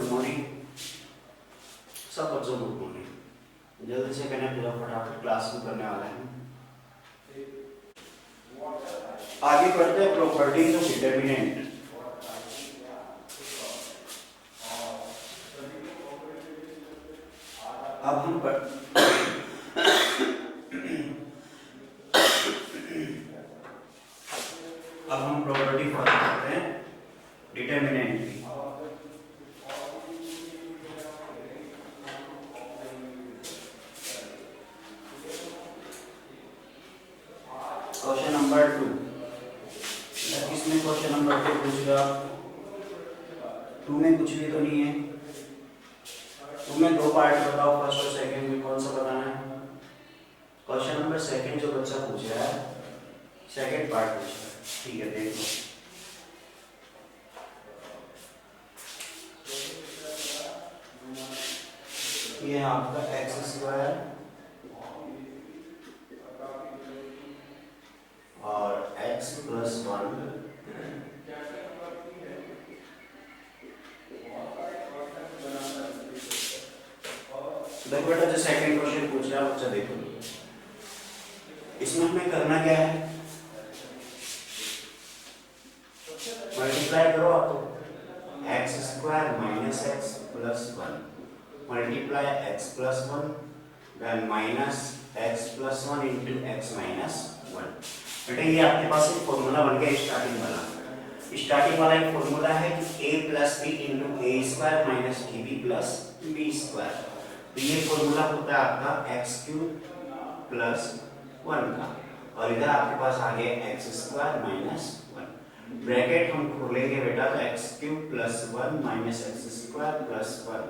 Good morning सब बच्चों को। Good morning. जल्दी से कहना पूरा फटाफट क्लास में करने वाला है। आगे बढ़ते हैं प्रॉपर्टीज ऑफ डिटरमिनेंट। अब हम प्रॉपर्टी फॉलो करते हैं डिटरमिनेंट की। Question number 2। किसमें क्वेश्चन नंबर 2 पूछेगा? 2 में कुछ भी तो नहीं है। 2 में 2 पार्ट बताओ, फर्स्ट और सेकंड में कौन सा बताना है? क्वेश्चन नंबर सेकंड जो बच्चा पूछ रहा है सेकंड पार्ट पूछ रहा है। ठीक है, देखो ये है आपका x² और x+1 देखो बेटा, जो सेकंड क्वेश्चन पूछ रहा है बच्चा, देखो इसमें हमें करना क्या है? मल्टीप्लाई करो आप तो x² - x+1 multiply x+1 then minus x+1 into x - 1। बेटा ये आपके पास एक फॉर्मूला बन गया स्टार्टिंग वाला। स्टार्टिंग वाला एक फॉर्मूला है कि a + b into a² - ab + b²। तो ये फॉर्मूला होता है आपका x³ + 1 का, और इधर आपके पास आ गया x² - 1। ब्रैकेट हम खोलेंगे बेटा तो x³ + 1 - x² + 1,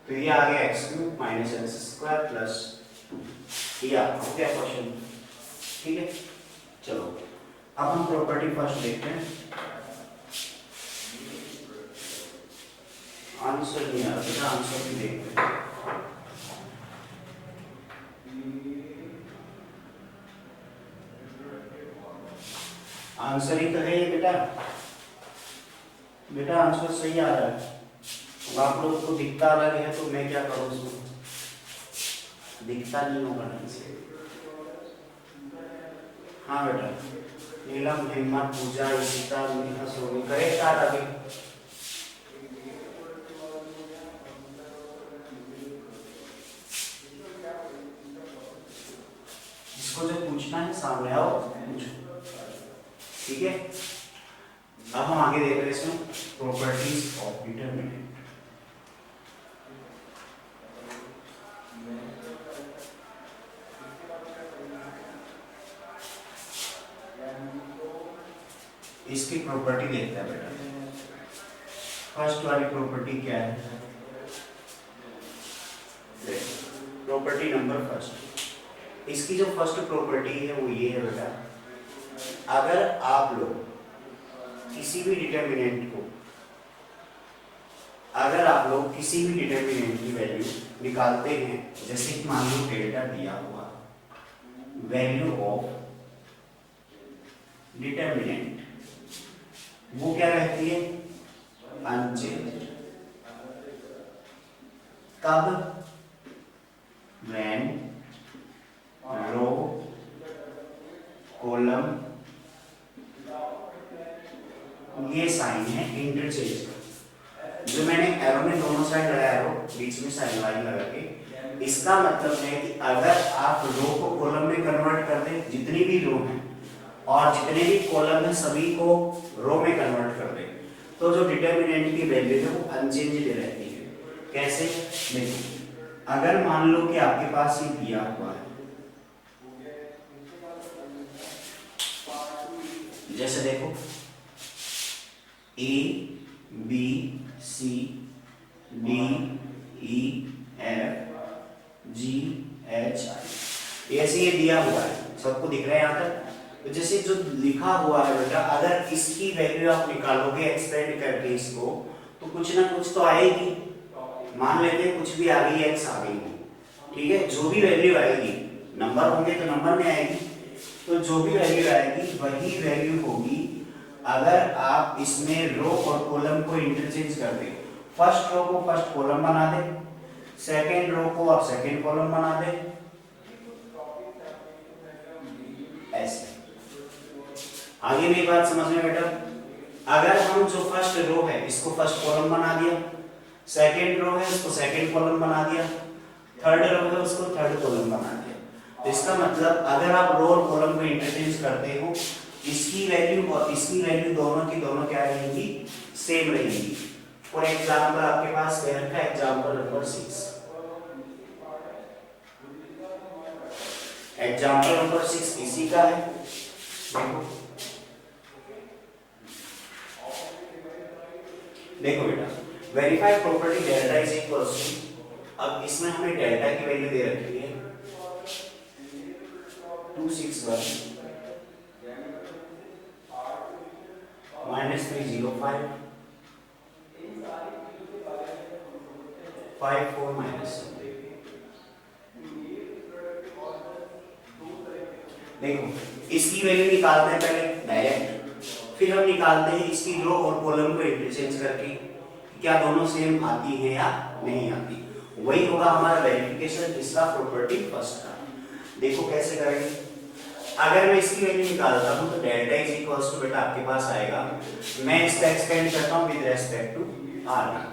तो ये आ गया x³ - x² + 2। ये आपका हो गया क्वेश्चन। ठीक है, चलो अब हम प्रॉपर्टी फर्स्ट देखते हैं। आंसर नहीं आ रहा बेटा, आंसर भी देखते हैं। आंसर ही तो है ये बेटा। बेटा आंसर सही आ रहा है। अब आप लोग को दिखता अलग है तो मैं क्या करूँ उसमें? दिखता नहीं होगा ढंग से। हाँ बेटा, नीलम, हिम्मत, पूजा, ईशिता, मीना, सोनी करे स्टार्ट अभी। जिसको जो पूछना है सामने आओ पूछो। ठीक है, अब हम आगे देख रहे हैं इसमें प्रॉपर्टीज ऑफ डिटरमिनेंट। इसकी प्रॉपर्टी देखते हैं बेटा। फर्स्ट वाली प्रॉपर्टी क्या है? Property number first. इसकी जो फर्स्ट प्रॉपर्टी है वो ये है बेटा, अगर आप लोग किसी भी डिटरमिनेंट को, अगर आप लोग किसी भी डिटरमिनेंट की वैल्यू निकालते हैं, जैसे कि मान लो डेल्टा दिया हुआ, वैल्यू ऑफ डिटरमिनेंट वो क्या रहती है? अनचेंज। कब? व्हेन रो कॉलम, ये साइन है इंटरचेंज का। जो मैंने एरो में दोनों साइड लगाया रो, बीच में साइन लाइन लगा के, इसका मतलब है कि अगर आप रो को कॉलम में कन्वर्ट कर दें, जितनी भी रो हैं और जितने भी कॉलम हैं सभी को रो में कन्वर्ट कर दें, तो जो डिटरमिनेंट की वैल्यू है वो अनचेंज्ड रहती है। कैसे? देखो, अगर मान लो कि आपके पास ये दिया हुआ है, जैसे देखो A B C D E F G H I, ऐसे ये दिया हुआ है, सबको दिख रहा है यहाँ तक। तो जैसे जो लिखा हुआ है बेटा, अगर इसकी वैल्यू आप निकालोगे एक्सपेंड करके इसको, तो कुछ ना कुछ तो आएगी। मान लेते हैं कुछ भी आ गई, x आ गई, ठीक है, जो भी वैल्यू आएगी, नंबर होंगे तो नंबर में आएगी, तो जो भी वैल्यू आएगी वही वैल्यू होगी अगर आप इसमें रो और कॉलम को इंटरचेंज कर दें। फर्स्ट रो को फर्स्ट कॉलम बना दे, सेकेंड रो को आप सेकेंड कॉलम बना दे, ऐसे। आगे मेरी बात समझ में बेटा, अगर हम जो फर्स्ट रो है इसको फर्स्ट कॉलम बना दिया, सेकेंड रो है उसको सेकेंड कॉलम बना दिया, थर्ड रो है उसको थर्ड कॉलम बना दिया, तो इसका मतलब अगर आप रो और कॉलम को इंटरचेंज करते हो, इसकी वैल्यू और इसकी वैल्यू दोनों की दोनों क्या रहेंगी, सेम रहेंगी। फॉर एग्जांपल आपके पास दे रखा है एग्जांपल नंबर 6, एग्जांपल नंबर 6 इसी का है। देखो बेटा, verify property delta is equals to, अब इसमें हमें डेल्टा की वैल्यू दे रखी है 261 -305 54 माइनस। देखो इसकी वैल्यू निकालते हैं पहले डायरेक्ट, फिर हम निकालते हैं इसकी रो और कॉलम को इंटरचेंज करके क्या दोनों सेम आती है या नहीं आती। वही होगा हमारा वेरिफिकेशन इसका प्रॉपर्टी फर्स्ट का। देखो कैसे करेंगे, अगर मैं इसकी वैल्यू निकालता हूं तो डेल्टा इज इक्वल्स टू बेटा आपके पास आएगा, मैं इसका एक्सपेंड करता हूं with respect to r1,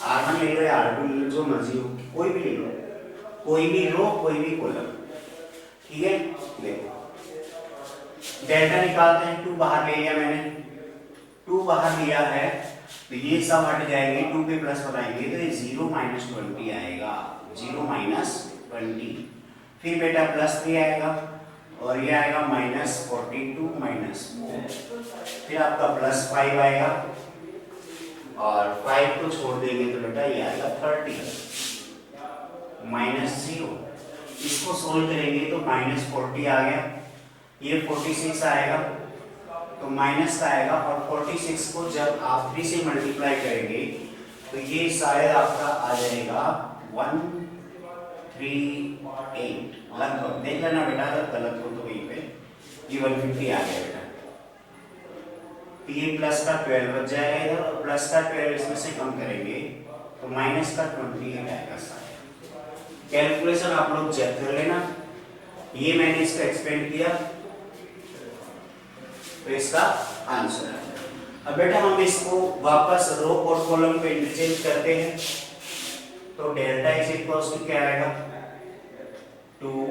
r1 ले लो r2 ले लो, जो मर्जी हो कोई भी ले लो, कोई भी रो कोई भी कॉलम, ठीक है। देखो डेल्टा निकालते हैं, 2 बाहर ले लिया मैंने, 2 बाहर लिया है तो ये सब हट जाएंगे, 2 पे प्लस बनाएंगे तो ये 0 - 20 आएगा, 0 - 20, फिर बेटा +3 आएगा और ये आएगा -42 -4, फिर आपका +5 आएगा और 5 को छोड़ देंगे तो बेटा ये आएगा 30 -0, इसको सोल्व करेंगे तो -40 आ गया, ये 46 आएगा तो माइनस का आएगा, और 46 को जब आप 3 से मल्टीप्लाई करेंगे तो ये शायद आपका आ जाएगा 138, लगभग देख लेना बेटा, अगर गलत हो तो वहीं पे ये 150 आ गया बेटा। ये प्लस का 12 बच जाएगा इधर, और प्लस का 12 इसमें से कम करेंगे तो माइनस का 28 आएगा शायद। कैलकुलेशन आप लोग चेक कर लेना, ये मैंने इसका एक्सपेंड किया तो इसका आंसर है। अब बेटा हम इसको वापस रो और कॉलम पे इंटरचेंज करते हैं तो डेल्टा इज इक्वल्स टू क्या आएगा, 2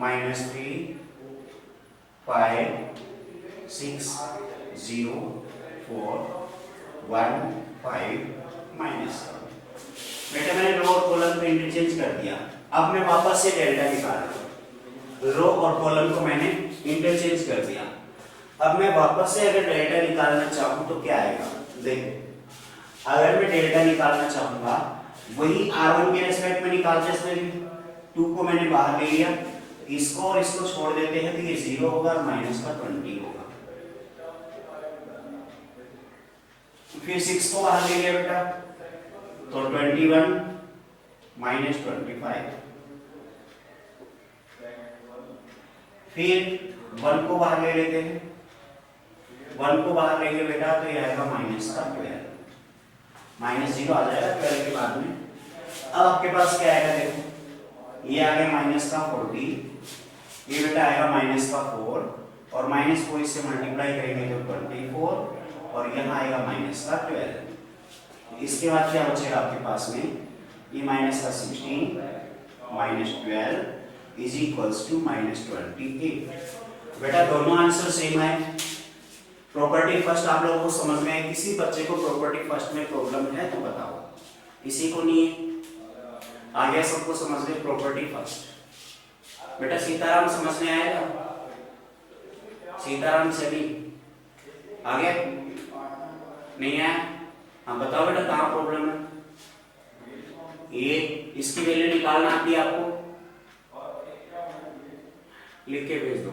-3 5 6 0 4 1 5 -7। बेटा मैंने रो और कॉलम पे इंटरचेंज कर दिया, अब मैं वापस से डेल्टा निकाल रहा हूं, रो और कॉलम को मैंने इंटरचेंज कर दिया। अब मैं वापस से अगर डेल्टा निकालना चाहूं तो क्या आएगा, देखो अगर मैं डेल्टा निकालना चाहूंगा वही r1 के रेस्पेक्ट में निकालते हैं, 2 को मैंने बाहर ले लिया, इसको और इसको छोड़ देते हैं तो ये 0 होगा और माइनस का 20 होगा, फिर 6 को बाहर ले लिया बेटा तो 21 -25, फिर 1 को बाहर ले लेते हैं, 1 को बाहर लेंगे बेटा तो ये आएगा माइनस का 12, -0 आ जाएगा 12 के बाद में। अब आपके पास क्या आएगा, देखो ये आ गया माइनस का 40, ये बेटा आएगा माइनस का 4 और माइनस को इससे मल्टीप्लाई करेंगे तो 24 और यहाँ आएगा माइनस का 12। इसके बाद क्या बचेगा आपके पास में, ये माइनस का 16 -12 इज इक्वल्स टू -28। बेटा दोनों आंसर सेम है। प्रॉपर्टी फर्स्ट आप लोगों को समझ में है, किसी बच्चे को प्रॉपर्टी फर्स्ट में प्रॉब्लम है तो बताओ, किसी को नहीं है, आ गया सबको समझ में प्रॉपर्टी फर्स्ट। बेटा सीताराम समझ में आएगा, सीताराम सभी आ गया, नहीं आया, हाँ बताओ बेटा कहाँ प्रॉब्लम है। ये इसकी वैल्यू निकालना आती है आपको, लिख के भेज दो।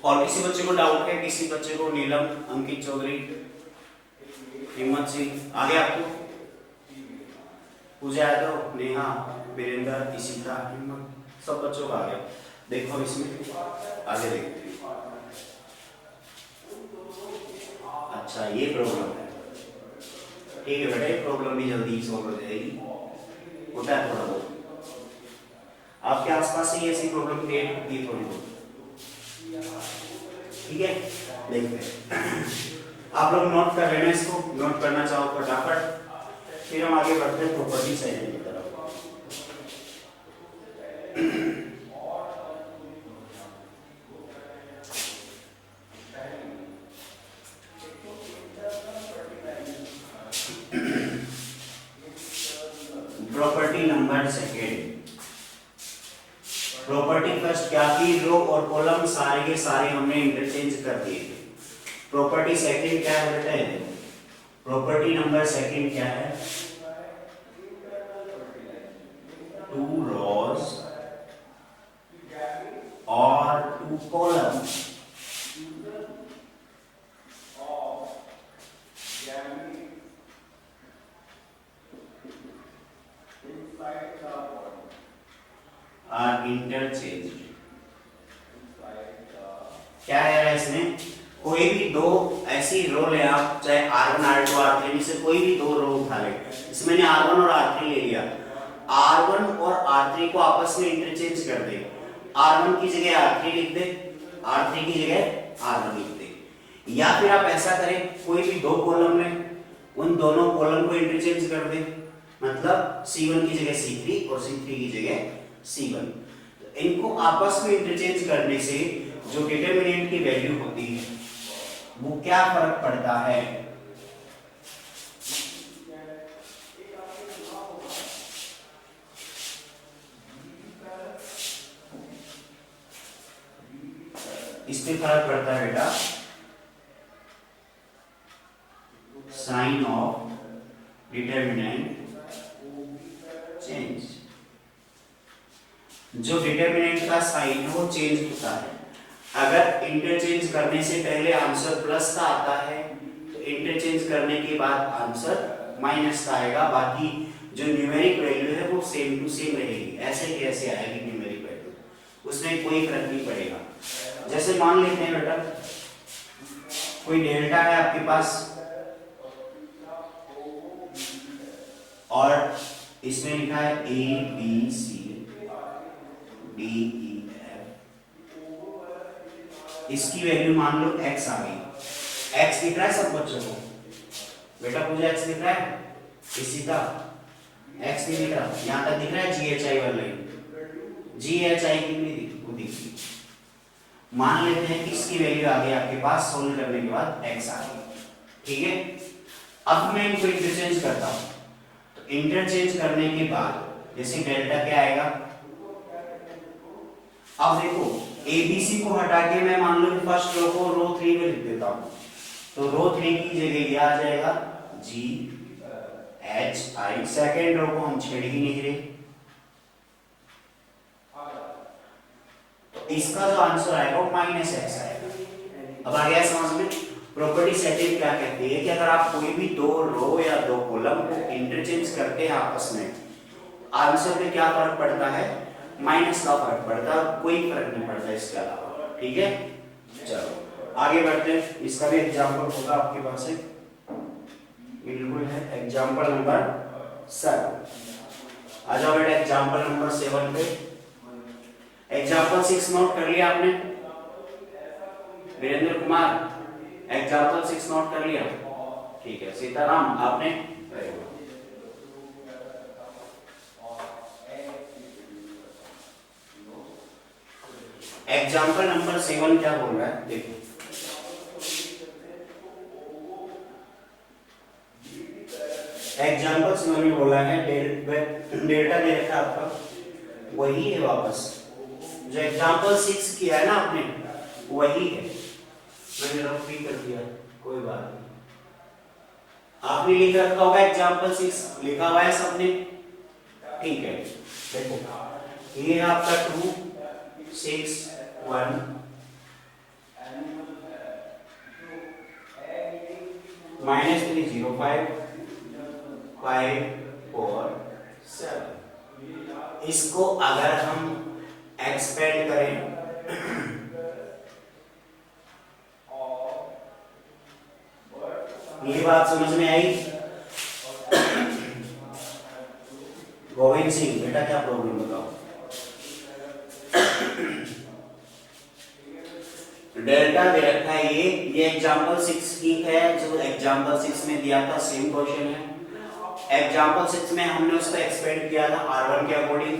और किसी बच्चे को डाउट है, किसी बच्चे को, नीलम, अंकित चौधरी, हिम्मत सिंह, आगे आपको पूजा यादव, नेहा, वीरेंद्र, इशिता, हिम्मत, सब बच्चों का आ गया। देखो इसमें आगे देखते हैं। अच्छा ये प्रॉब्लम है, ठीक है बेटा, ये प्रॉब्लम भी जल्दी सॉल्व हो जाएगी, होता है थोड़ा बहुत, आपके आसपास ही ऐसी प्रॉब्लम क्रिएट होती है थोड़ी बहुत, ठीक है। देखते हैं आप लोग नोट कर लेना, इसको नोट करना चाहो फटाफट, फिर हम आगे बढ़ते हैं प्रॉपर्टी सेटिंग की तरफ। Property number second, property first क्या थी, रो और कॉलम सारे के सारे हमने इंटरचेंज कर दिए थे। प्रॉपर्टी सेकेंड क्या है बेटा, प्रॉपर्टी नंबर सेकेंड क्या है, 2 rows और 2 columns are interchanged। क्या है इसमें, कोई भी दो ऐसी रो ले आप, चाहे R1 R2 R3 में से कोई भी दो रो उठा ले, इसमें मैंने R1 और R3 ले लिया, R1 और R3 को आपस में इंटरचेंज कर दे, R1 की जगह R3 लिख दे, R3 की जगह R1 लिख दे, या फिर आप ऐसा करें कोई भी दो कॉलम लें, उन दोनों कॉलम को इंटरचेंज कर दे, मतलब C1 की जगह C3 और C3 की जगह C1। तो इनको आपस में इंटरचेंज करने से जो डिटरमिनेंट की वैल्यू होती है वो क्या फर्क पड़ता है, इस पे फर्क पड़ता है बेटा, साइन ऑफ डिटरमिनेंट चेंज, जो डिटरमिनेंट का साइन है वो चेंज होता है। अगर इंटरचेंज करने से पहले आंसर प्लस का आता है तो इंटरचेंज करने के बाद आंसर माइनस का आएगा, बाकी जो न्यूमेरिक वैल्यू है वो सेम टू सेम रहेगी, ऐसे कैसे आएगी न्यूमेरिक वैल्यू, उसमें कोई फर्क नहीं पड़ेगा। जैसे मान लेते हैं बेटा कोई डेल्टा है आपके पास और इसमें लिखा है ABC DE F, इसकी वैल्यू मान लो x आ गई, x दिख रहा है सब बच्चों को, बेटा मुझे x दिख रहा है, इसी का x नहीं दिख रहा, यहाँ तक दिख रहा है GHI वाला, GHI की नहीं दिख रही, मान लेते हैं कि इसकी वैल्यू आ गई आपके पास, सोल्व करने के बाद x आ गई, ठीक है। अब मैं इनको इंटरचेंज करता हूं, तो इंटरचेंज करने के बाद जैसे डेल्टा क्या आएगा, अब देखो ABC को हटा के मैं मान लो कि फर्स्ट रो को रो 3 में लिख देता हूं, तो रो 3 की जगह क्या आ जाएगा GHI, सेकेंड रो को हम छेड़ ही नहीं रहे, तो इसका जो आंसर आएगा वो -x आएगा। अब आ गया समझ में, प्रॉपर्टी सेटिंग क्या कहती है कि अगर आप कोई भी दो रो या दो कॉलम को इंटरचेंज करते हैं आपस में, आंसर में क्या फर्क पड़ता है, माइनस का फर्क पड़ता है, कोई फर्क नहीं पड़ता इसके अलावा, ठीक है। चलो आगे बढ़ते हैं, इसका भी एग्जांपल होगा आपके पास है, बिल्कुल है, एग्जांपल नंबर 7। आ जाओ बेटा एग्जांपल नंबर 7 पे। एग्जांपल 6 नोट कर लिया आपने, वीरेंद्र कुमार एग्जांपल 6 नोट कर लिया, ठीक है। सीताराम आपने, एग्जाम्पल नंबर 7 क्या बोल रहा है देखो, एग्जाम्पल 7 में बोला है डेल्टा दे रखा आपका वही है, वापस जो एग्जाम्पल 6 किया है ना आपने वही है, मैंने रफ भी कर दिया, कोई बात नहीं, आपने लिख रखा होगा एग्जाम्पल 6 लिखा हुआ है सबने, ठीक है। देखो ये आपका 2 6 1 -3 0 5 5 4 7, इसको अगर हम एक्सपेंड करें ये बात समझ में आई? गोविंद सिंह बेटा क्या प्रॉब्लम बताओ? डेल्टा दे रखा है ये एग्जांपल 6 की है, जो एग्जांपल 6 में दिया था सेम क्वेश्चन है। एग्जांपल 6 में हमने उसको एक्सपेंड किया था R1 के अकॉर्डिंग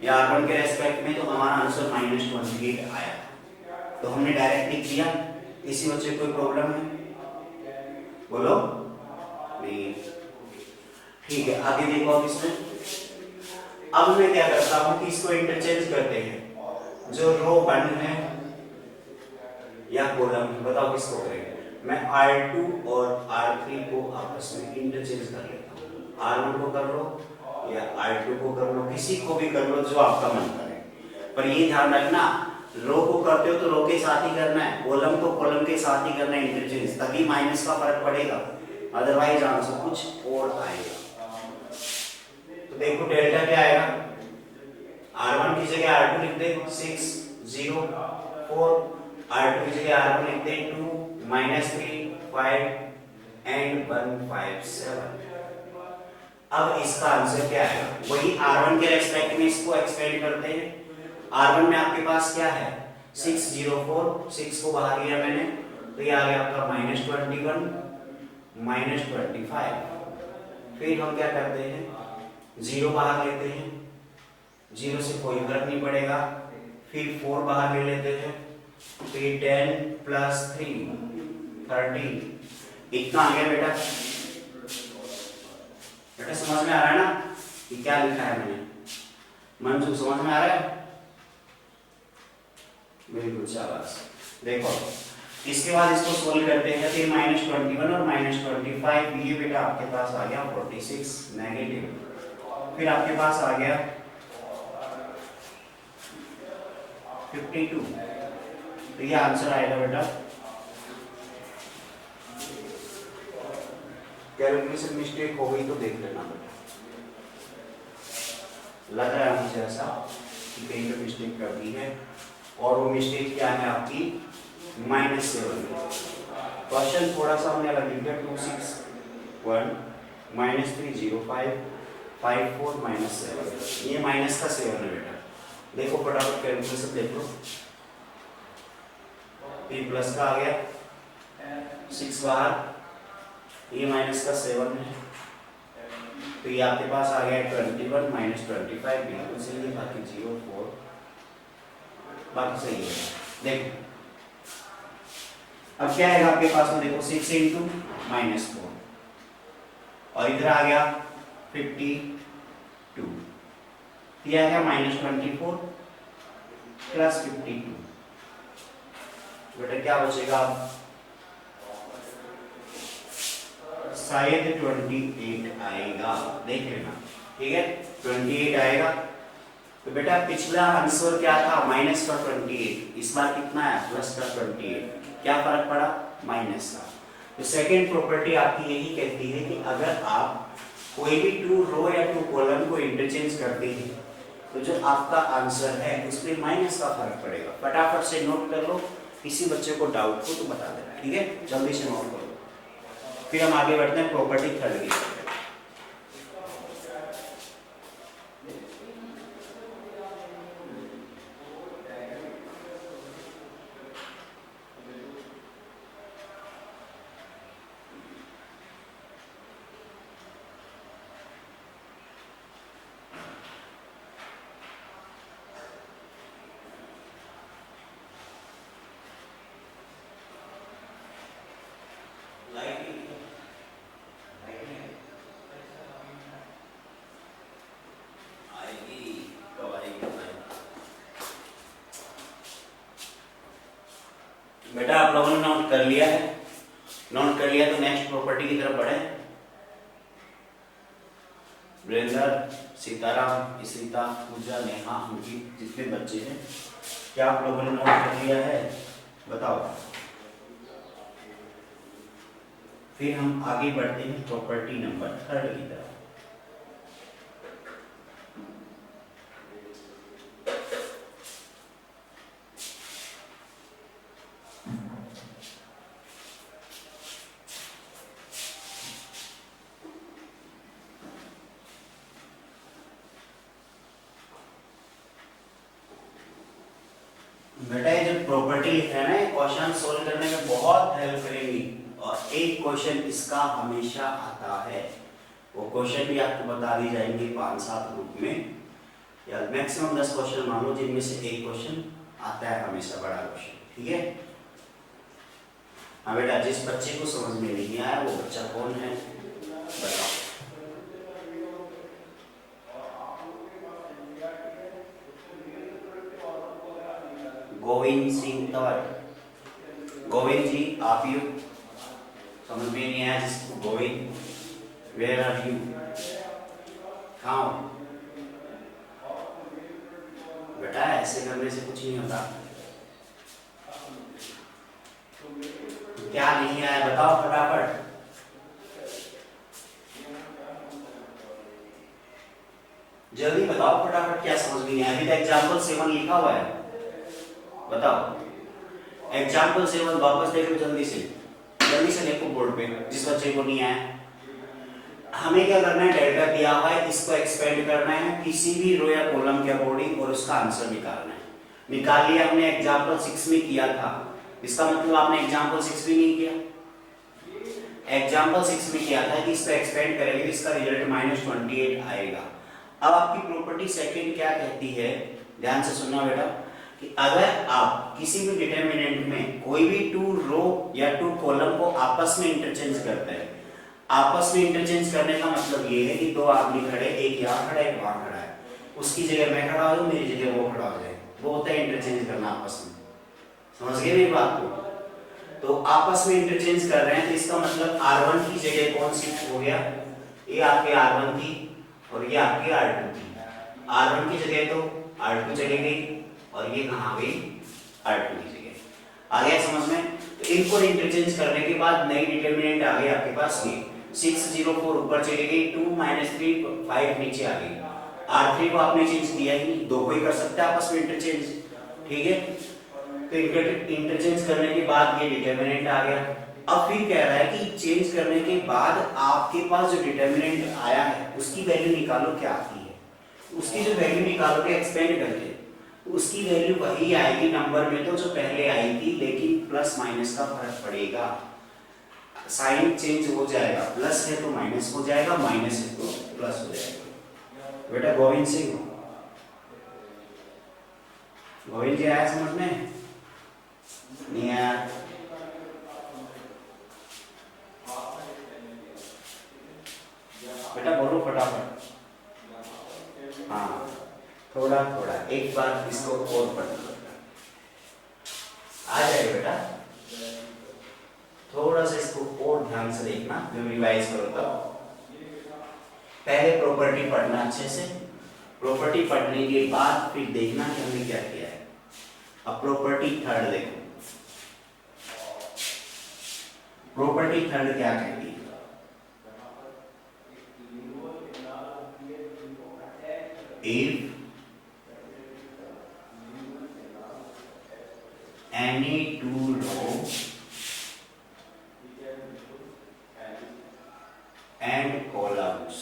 या R1 के रेस्पेक्ट में, तो हमारा आंसर -28 आया। तो हमने डायरेक्ट लिख दिया। इसी बच्चे कोई प्रॉब्लम है? बोलो नहीं। ठीक है, आगे देखो अब इसमें। अब मैं क्या करता हूं कि इसको इंटरचेंज करते हैं। जो रो 1 है या कॉलम, बताओ किसको करेंगे? मैं R2 और R3 को आपस में इंटरचेंज कर लेता हूँ। R1 को कर लो या R2 को कर लो, किसी को भी कर लो जो आपका मन करे। पर ये ध्यान रखना, रो को करते हो तो रो के साथ ही करना है, कॉलम को कॉलम के साथ ही करना है इंटरचेंज, तभी माइनस का फर्क पड़ेगा, अदरवाइज आंसर कुछ और आएगा। तो देखो डेल्टा क्या आएगा? R1 की जगह R2 लिख दे 6 0 4, R2 की जगह R1 लिख दे 2 -3 5 एंड 1 5 7। अब इसका आंसर क्या आएगा? वही R1 के रेस्पेक्ट में इसको एक्सपेंड करते हैं। R1 में आपके पास क्या है? 6 0 4, 6 को बाहर लिया मैंने, तो ये आ गया आपका -21 -25। फिर हम क्या करते हैं? 0 बाहर लेते हैं, 0 से कोई फर्क नहीं पड़ेगा। फिर 4 बाहर ले लेते हैं, फिर 10 + 3 13। इतना आ गया बेटा। बेटा समझ में आ रहा है ना कि क्या लिखा है मैंने? मंजू समझ में आ रहा है? बिल्कुल शाबाश। देखो इसके बाद इसको सोल्व करते हैं। फिर -21 और -25, ये बेटा आपके पास आ गया 46 नेगेटिव। फिर आपके पास आ गया 52। तो ये आंसर आएगा बेटा। कैलकुलेशन मिस्टेक हो गई तो देख लेना बेटा, लग रहा है मुझे ऐसा कि कहीं पे मिस्टेक कर दी है। और वो मिस्टेक क्या है आपकी? -7। क्वेश्चन थोड़ा सा हमने अलग लिखा 261 -305 54 -7। ये माइनस का 7 है बेटा। देखो फटाफट कैलकुलेशन देख लो। p प्लस का आ गया 6 बाहर, ये माइनस का 7 है, तो ये आपके पास आ गया 21 -25। बिल्कुल सही है, बाकी 0 4 बाकी सही है। देखो अब क्या आएगा आपके पास में? देखो 6 × -4 और इधर आ गया 52, ये आ गया -24 + 52। बेटा क्या बचेगा? शायद 28 आएगा, देख लेना। ठीक है 28 आएगा। तो बेटा पिछला आंसर क्या था? माइनस का 28, इस बार कितना है? प्लस का 28। क्या फर्क पड़ा? माइनस का। तो सेकेंड प्रॉपर्टी आपकी यही कहती है कि अगर आप कोई भी 2 रो या 2 कॉलम को इंटरचेंज करते हैं तो जो आपका आंसर है उसमें माइनस का फर्क पड़ेगा। फटाफट से नोट कर लो, किसी बच्चे को डाउट हो तो बता देना। ठीक है, जल्दी से नोट करो, फिर हम आगे बढ़ते हैं प्रॉपर्टी थर्ड की। बेटा आप लोगों ने नोट कर लिया है? नोट कर लिया तो नेक्स्ट प्रॉपर्टी की तरफ बढ़े। वीरेंद्र, सीताराम, इशिता, पूजा, नेहा, अंकित, जितने बच्चे हैं, क्या आप लोगों ने नोट कर लिया है? बताओ। फिर हम आगे बढ़ते हैं प्रॉपर्टी नंबर थर्ड की तरफ। लिख रहे हैं ना, क्वेश्चन सोल्व करने में बहुत हेल्प करेंगी। और एक क्वेश्चन इसका हमेशा आता है, वो क्वेश्चन भी आपको बता दी जाएंगे 5-7 ग्रुप में, या मैक्सिमम 10 क्वेश्चन मान लो, जिनमें से एक क्वेश्चन आता है हमेशा, बड़ा क्वेश्चन। ठीक है। हाँ बेटा, जिस बच्चे को समझ में नहीं आया वो बच्चा कौन है बताओ। गोविंद सिंह तंवर। गोविंद जी, आप यू समझ में नहीं आया जिसको गोविंद, वेयर आर यू, कहाँ हो बेटा? ऐसे करने से कुछ नहीं होता। क्या नहीं आया बताओ फटाफट। जल्दी बताओ फटाफट, क्या समझ में नहीं आया? अभी तो एग्जाम्पल 7 लिखा हुआ है, बताओ। एग्जाम्पल 7 वापस देखो, जल्दी से देखो बोर्ड पे, जिस बच्चे को नहीं आया। हमें क्या करना है, डेल्टा दिया हुआ है, इसको एक्सपेंड करना है किसी भी रो या कॉलम के अकॉर्डिंग, और उसका आंसर निकालना है। निकाल लिया हमने, एग्जाम्पल 6 में किया था, इसका मतलब आपने एग्जाम्पल 6 भी नहीं किया। एग्जाम्पल 6 में किया था कि इसको एक्सपेंड करेंगे, इसका रिजल्ट -28 आएगा। अब आपकी प्रॉपर्टी सेकंड क्या कहती है, ध्यान से सुनना बेटा, कि अगर आप किसी भी डिटरमिनेंट में कोई भी 2 रो या 2 कॉलम को आपस में इंटरचेंज करते हैं, आपस में इंटरचेंज करने का मतलब ये है कि 2 आदमी खड़े, एक यहाँ खड़ा है एक वहां खड़ा है, उसकी जगह मैं खड़ा हो जाऊं, मेरी जगह वो खड़ा हो जाए, वो होता है इंटरचेंज करना आपस में। समझ गए मेरी बात को? तो आपस में इंटरचेंज कर रहे हैं, तो इसका मतलब R1 की जगह कौन शिफ्ट हो गया, ये आपके R1 की और ये आपके R2 की। R1 की जगह तो R2 चली गई, और ये कहाँ गई, R2 की जगह। आ गया समझ में? तो इनको इंटरचेंज करने के बाद नई डिटरमिनेंट आ गई आपके पास, ये 604 ऊपर चली गई, 2 -3 5 नीचे आ गई। R3 को आपने चेंज किया ही नहीं, 2 को ही कर सकते हैं आपस में इंटरचेंज। ठीक है, तो इंटरचेंज करने के बाद ये डिटरमिनेंट आ गया। अब फिर कह रहा है कि चेंज करने के बाद आपके पास जो डिटरमिनेंट आया है उसकी वैल्यू निकालो, क्या आती है उसकी जो वैल्यू निकालोगे एक्सपेंड करके, उसकी वैल्यू वही आएगी नंबर में तो जो पहले आई थी, लेकिन प्लस माइनस का फर्क पड़ेगा, साइन चेंज हो जाएगा, प्लस है तो माइनस हो जाएगा, माइनस है तो प्लस हो जाएगा। बेटा गोविंद सिंह, गोविंद जी आया समझ में? नहीं आया? बेटा बोलो फटाफट। हाँ, थोड़ा थोड़ा एक बार इसको और पढ़ना आ जाए बेटा, थोड़ा सा इसको और ध्यान से देखना, जब रिवाइज करो तब। पहले प्रॉपर्टी पढ़ना अच्छे से, प्रॉपर्टी पढ़ने के बाद फिर देखना कि हमने क्या किया है। अब प्रॉपर्टी थर्ड देखो, प्रॉपर्टी थर्ड क्या कहती है, if any 2 row and columns,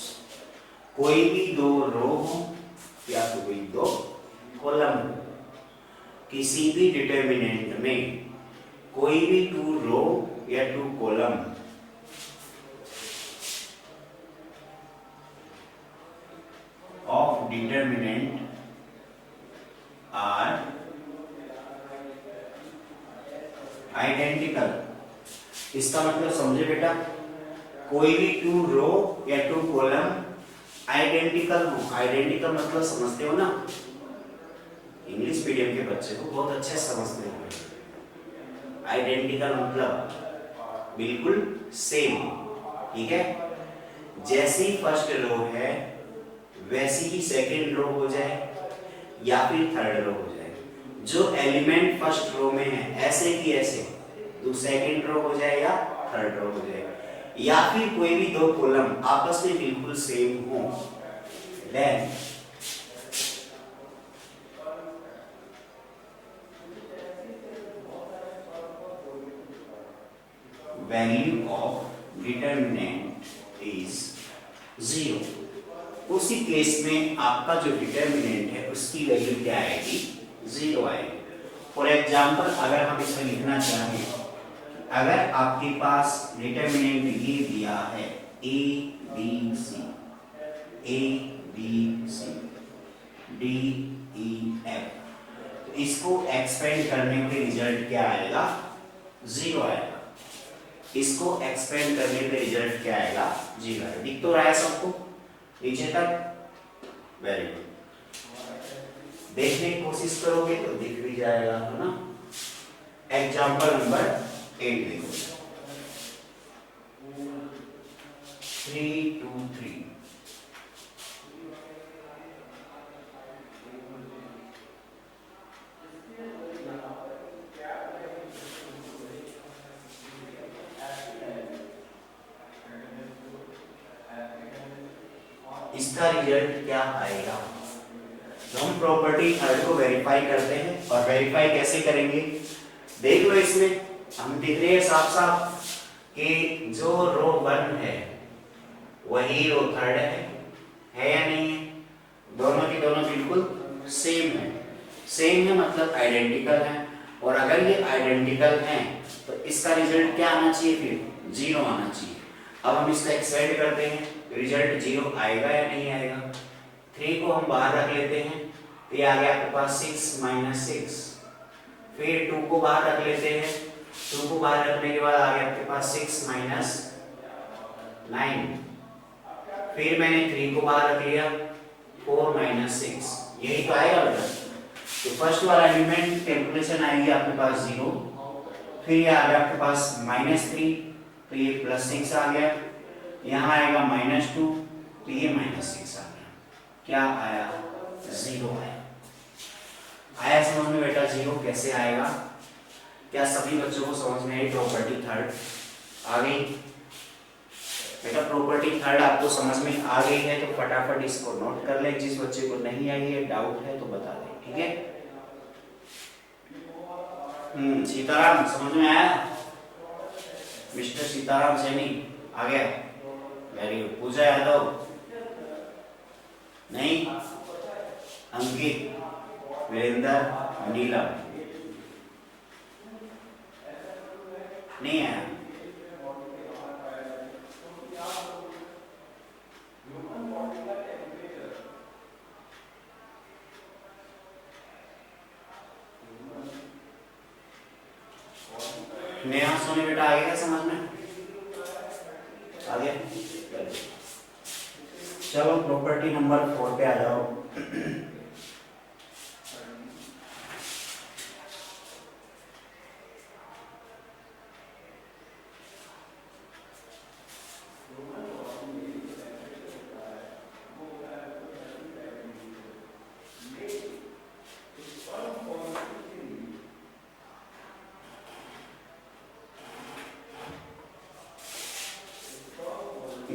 कोई भी 2 रो हो या तो कोई 2 कॉलम हो, किसी भी डिटरमिनेंट में कोई भी 2 रो या 2 column of determinant are identical। इसका मतलब समझे बेटा, कोई भी 2 रो या 2 कॉलम आइडेंटिकल हो, आइडेंटिकल मतलब समझते हो ना, इंग्लिश मीडियम के बच्चे को बहुत अच्छे समझते हो। आइडेंटिकल मतलब बिल्कुल सेम, ठीक है, जैसी फर्स्ट रो है वैसी ही सेकंड रो हो जाए या फिर थर्ड रो हो जाए, जो एलिमेंट फर्स्ट रो में है ऐसे की ऐसे तो सेकंड रो हो जाए या थर्ड रो हो जाए, या फिर कोई भी 2 कॉलम आपस में बिल्कुल सेम हो, then value of determinant is 0। उसी केस में आपका जो डिटरमिनेंट है उसकी वैल्यू क्या आएगी, 0 आएगी। फॉर एग्जाम्पल अगर हम इसमें लिखना चाहें, अगर आपके पास डिटरमिनेंट ये दिया है A B C, A B C D E F, तो इसको एक्सपेंड करने पे रिजल्ट क्या आएगा? 0 आएगा। इसको एक्सपेंड करने पे रिजल्ट क्या आएगा? 0 आएगा। दिख तो रहा है सबको नीचे तक? Very good. देखने की कोशिश करोगे तो दिख भी जाएगा, है ना? एग्जाम्पल नंबर 8 देखो, 3 2 3। इसका रिजल्ट क्या आएगा? तो हम प्रॉपर्टी थर्ड को वेरीफाई करते हैं, और वेरीफाई कैसे करेंगे? देख लो, इसमें हम देख रहे हैं साफ साफ कि जो रो 1 है वही रो 3 है या नहीं है? दोनों की दोनों बिल्कुल सेम है। सेम है मतलब आइडेंटिकल है, और अगर ये आइडेंटिकल हैं तो इसका रिजल्ट क्या आना चाहिए? फिर 0 आना चाहिए। अब हम इसका एक्सपेंड करते हैं, रिजल्ट 0 आएगा या नहीं आएगा? 3 को हम बाहर रख लेते हैं, तो ये आ गया आपके पास 6 - 6। फिर 2 को बाहर रख लेते हैं, 2 को बाहर रखने के बाद आ गया आपके पास 6 - 9। फिर मैंने 3 को बाहर रख लिया, 4 - 6, यही तो आएगा बेटा। तो फर्स्ट वाला एलिमेंट कैलकुलेशन आएगी आपके पास 0, फिर ये आ गया आपके पास -3, तो ये +6 आ गया, यहाँ आएगा -2, तो ये -6 आ गया। क्या आया? 0 आया। आया समझ में बेटा? 0 कैसे आएगा? क्या सभी बच्चों को समझ में आई प्रॉपर्टी थर्ड? आ गई बेटा? प्रॉपर्टी थर्ड आपको समझ में आ गई है तो फटाफट इसको नोट कर ले। जिस बच्चे को नहीं आई है, डाउट है तो बता दे, ठीक है? सीताराम समझ में आया? मिस्टर सीताराम सैनी आ गया? Very good. पूजा यादव नहीं? अंकित, वीरेंद्र, नीलम नहीं आया? नेहा सोनी बेटा आ गया समझ में? आ गया? चलो प्रॉपर्टी नंबर 4 पे आ जाओ।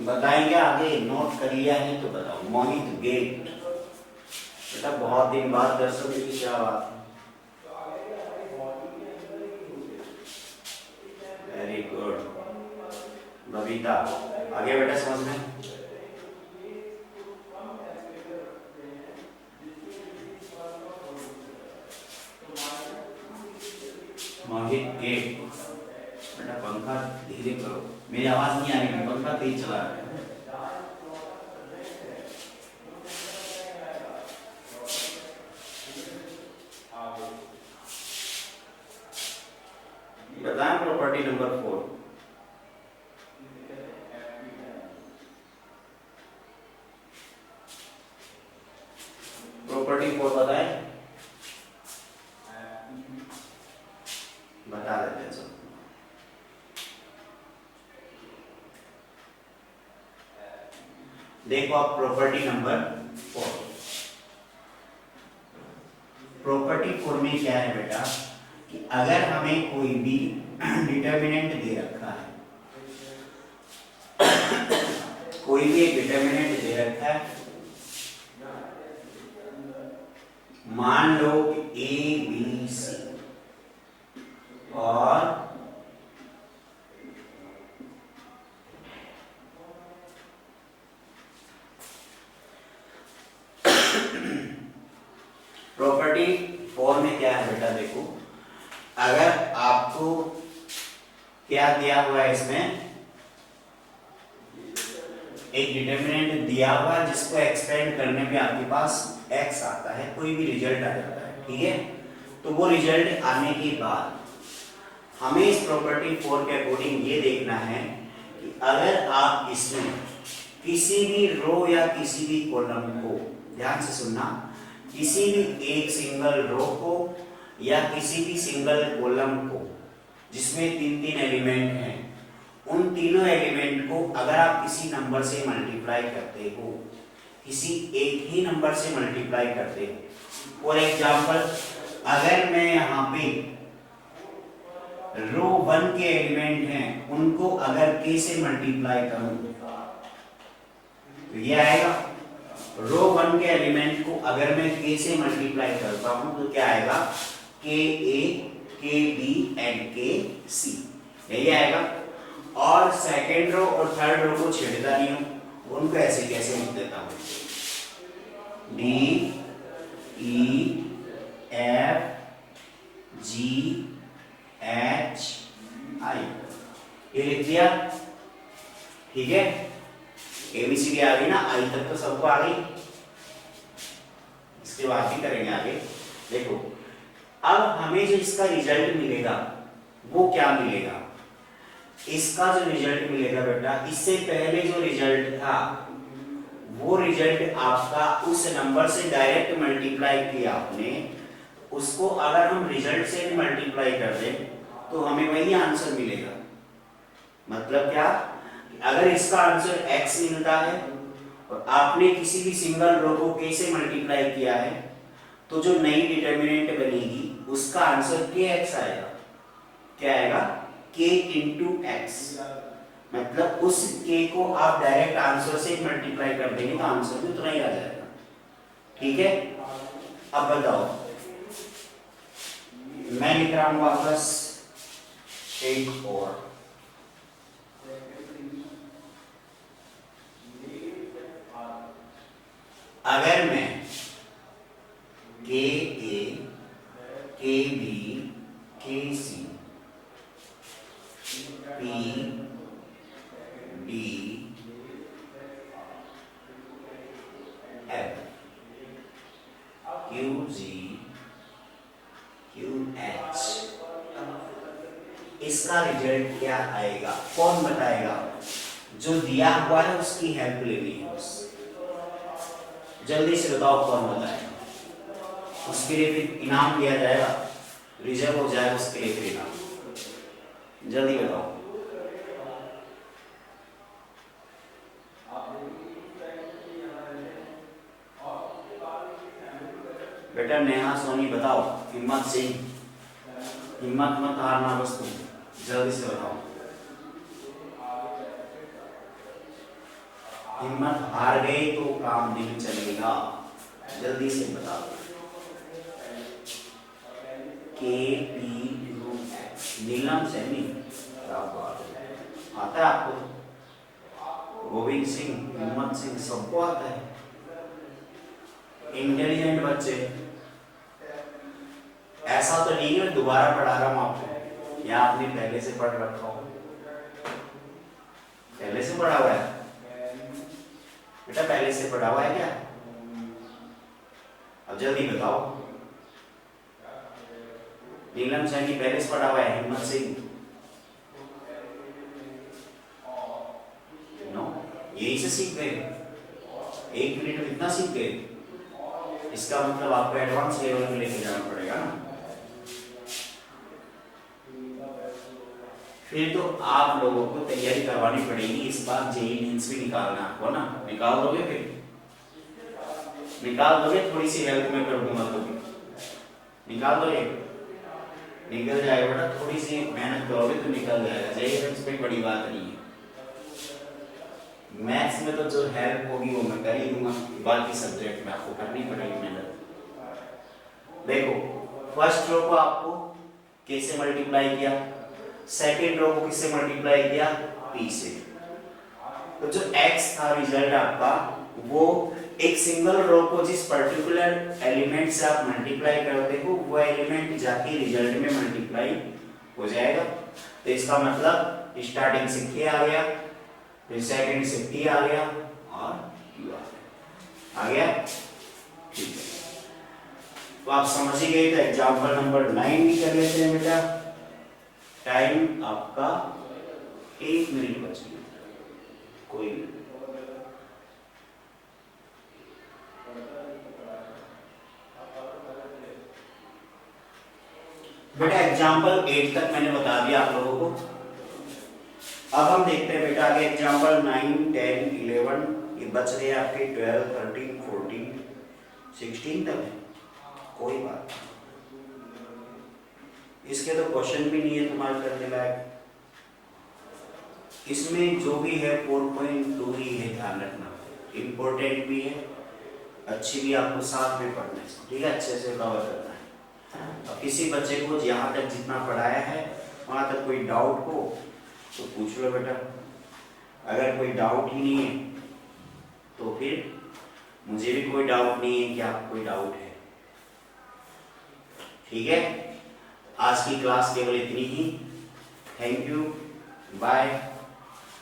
बताएंगे आगे, नोट कर लिया है तो बताओ। मोहित गेट बेटा, बहुत दिन बाद दर्शकों की क्या बात है? Very good. बबीता आगे बेटा समझ में? मोहित गेट बेटा, पंखा धीरे करो, मेरी आवाज नहीं आ रही है, पंखा तेज चला रहा है। बताएं प्रॉपर्टी नंबर 4। प्रॉपर्टी 4 बताएं, बता देते हैं सब। देखो आप प्रॉपर्टी नंबर 4, प्रॉपर्टी 4 में क्या है बेटा कि अगर हमें कोई भी डिटर्मिनेंट दे रखा है, कोई भी एक डिटर्मिनेंट दे रखा है, मान लो कि ए बी सी और प्रॉपर्टी 4 में क्या है बेटा? देखो अगर आपको क्या दिया हुआ है, इसमें एक डिटरमिनेंट दिया हुआ है जिसको एक्सपेंड करने पे आपके पास x आता है, कोई भी रिजल्ट आ जाता है, ठीक है। तो वो रिजल्ट आने के बाद हमें इस प्रॉपर्टी 4 के अकॉर्डिंग ये देखना है कि अगर आप इसमें किसी भी रो या किसी भी कॉलम को, ध्यान से सुनना, किसी भी एक सिंगल रो को या किसी भी सिंगल कॉलम को जिसमें 3-3 एलिमेंट हैं, उन तीनों एलिमेंट को अगर आप किसी नंबर से मल्टीप्लाई करते हो, किसी एक ही नंबर से मल्टीप्लाई करते हो, फॉर एग्जाम्पल अगर मैं यहाँ पे रो 1 के एलिमेंट हैं उनको अगर k से मल्टीप्लाई करूं तो ये आएगा। रो 1 के एलिमेंट को अगर मैं k से मल्टीप्लाई करता हूं तो क्या आएगा, k a k b and k c, यही आएगा। और सेकेंड रो और थर्ड रो को छेड़ता नहीं हूं, उनको ऐसे कैसे लिख देता हूं, d e f g h i, ये लिख दिया, ठीक है। एबीसीडी आ गई ना, आई तक तो सबको आ गई, इसके बाद भी करेंगे आगे। देखो अब हमें जो इसका रिजल्ट मिलेगा वो क्या मिलेगा, इसका जो रिजल्ट मिलेगा बेटा, इससे पहले जो रिजल्ट था वो रिजल्ट आपका उस नंबर से डायरेक्ट मल्टीप्लाई किया आपने, उसको अगर हम रिजल्ट से मल्टीप्लाई कर दें तो हमें वही आंसर मिलेगा। मतलब क्या, अगर इसका आंसर x मिलता है और आपने किसी भी सिंगल रो को k से मल्टीप्लाई किया है तो जो नई डिटरमिनेंट बनेगी उसका आंसर kx आएगा। क्या आएगा, k इंटू x। मतलब उस k को आप डायरेक्ट आंसर से मल्टीप्लाई कर देंगे तो आंसर भी उतना ही आ जाएगा, ठीक है। अब बताओ, मैं लिख रहा हूं वापस एक और, अगर मैं के ए K B K C P D F Q G Q H, इसका रिजल्ट क्या आएगा कौन बताएगा, जो दिया हुआ है उसकी हेल्प लेनी है बस। जल्दी से बताओ कौन बताएगा, उसके लिए फिर इनाम दिया जाएगा, रिजर्व हो जाएगा उसके लिए फिर इनाम, जल्दी बताओ। बेटा नेहा सोनी बताओ, हिम्मत सिंह, हिम्मत मत हारना बस तुम, जल्दी से बताओ। हिम्मत हार गई तो काम नहीं चलेगा, जल्दी से बताओ। के पी यू एक्स, नीलम सैनी, क्या बात है, आता है आपको, गोविंद सिंह, हिम्मत सिंह, सबको आता है, इंटेलिजेंट बच्चे। ऐसा तो नहीं है दोबारा पढ़ा रहा हूं आपको, या आपने पहले से पढ़ रखा हो, पहले से पढ़ा हुआ है बेटा, पहले से पढ़ा हुआ है क्या, अब जल्दी बताओ। नीलम सैनी पहले से पढ़ा हुआ है, हिम्मत सिंह नो, यही से सीख गए, 1 मिनट में इतना सीख गए, इसका मतलब आपको एडवांस लेवल में लेके जाना पड़ेगा ना। फिर तो आप लोगों को तैयारी करवानी पड़ेगी, इस बार जेईई मेंस भी निकालना आपको ना, निकाल दोगे, फिर निकाल दोगे, थोड़ी सी हेल्प मैं कर दूंगा, तो निकाल दोगे, निकल जाएगा बेटा, थोड़ी सी मेहनत करोगे तो निकल जाएगा, जेईई मेंस कोई बड़ी बात नहीं है। मैथ्स में तो जो हेल्प होगी वो मैं कर ही दूंगा, बाकी सब्जेक्ट में आपको करनी पड़ेगी मेहनत। देखो फर्स्ट रो को आपको k से मल्टीप्लाई किया, सेकेंड रो को किससे मल्टीप्लाई किया, p से, तो जो x था रिजल्ट आपका वो एक सिंगल रो को जिस पर्टिकुलर एलिमेंट से आप मल्टीप्लाई करते हो वो एलिमेंट जाके रिजल्ट में मल्टीप्लाई हो जाएगा। तो इसका मतलब स्टार्टिंग से k आ गया, फिर सेकंड से t आ गया और q आ गया। ठीक है, तो आप समझ ही गए। तो एग्जांपल नंबर 9 भी कर लेते हैं बेटा। टाइम आपका 1 मिनट बच गया, कोई नहीं। बेटा एग्जाम्पल 8 तक मैंने बता दिया आप लोगों को। अब हम देखते हैं बेटा आगे एग्जाम्पल 9, 10, 11 ये बच रहे हैं आपके 12, 13, 14, 16 तक है। कोई बात नहीं, इसके तो क्वेश्चन भी नहीं है तुम्हारे करने लायक। इसमें जो भी है 4.2 ही है, ध्यान रखना। इम्पोर्टेंट भी है, अच्छी भी आपको साथ में पढ़ना है, ठीक है, अच्छे से कवर करना है। अब किसी बच्चे को यहाँ तक जितना पढ़ाया है वहाँ तक कोई डाउट हो तो पूछ लो बेटा। अगर कोई डाउट ही नहीं है तो फिर मुझे भी कोई डाउट नहीं है कि आपको कोई डाउट है। ठीक है, आज की क्लास केवल इतनी ही। Thank you, bye.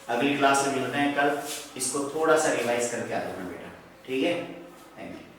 अगली क्लास में मिलते हैं कल। इसको थोड़ा सा रिवाइज करके आ जाना बेटा, ठीक है। Thank you.